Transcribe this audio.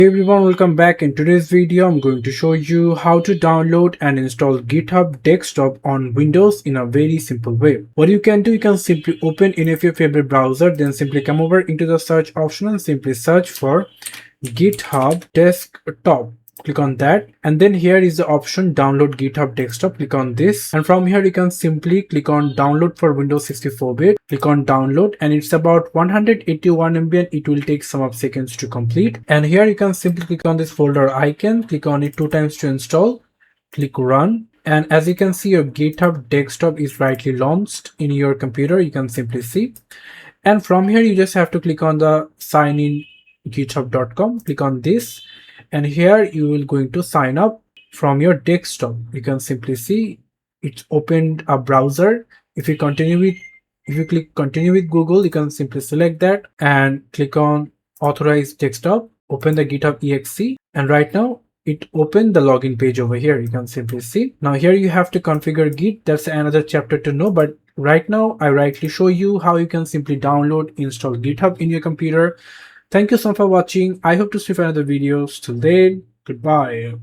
Hey everyone, welcome back. In today's video I'm going to show you how to download and install GitHub Desktop on Windows in a very simple way. What you can do, you can simply open any of your favorite browser, then simply come over into the search option and simply search for GitHub Desktop. Click on that, and then here is the option download GitHub Desktop. Click on this, and from here you can simply click on download for Windows 64-bit. Click on download, and it's about 181 MB and it will take some of seconds to complete. And here you can simply click on this folder icon, click on it 2 times to install, click run, and as you can see, your GitHub Desktop is rightly launched in your computer. You can simply see, and from here you just have to click on the sign in github.com. Click on this, and here you will going to sign up from your desktop. You can simply see it's opened a browser. If you click continue with Google, you can simply select that and click on authorize desktop, open the GitHub exe, and right now it opened the login page over here. You can simply see. Now here you have to configure Git. That's another chapter to know, but right now I rightly show you how you can simply download, install GitHub in your computer. Thank you so much for watching. I hope to see you for another videos. Till then, goodbye.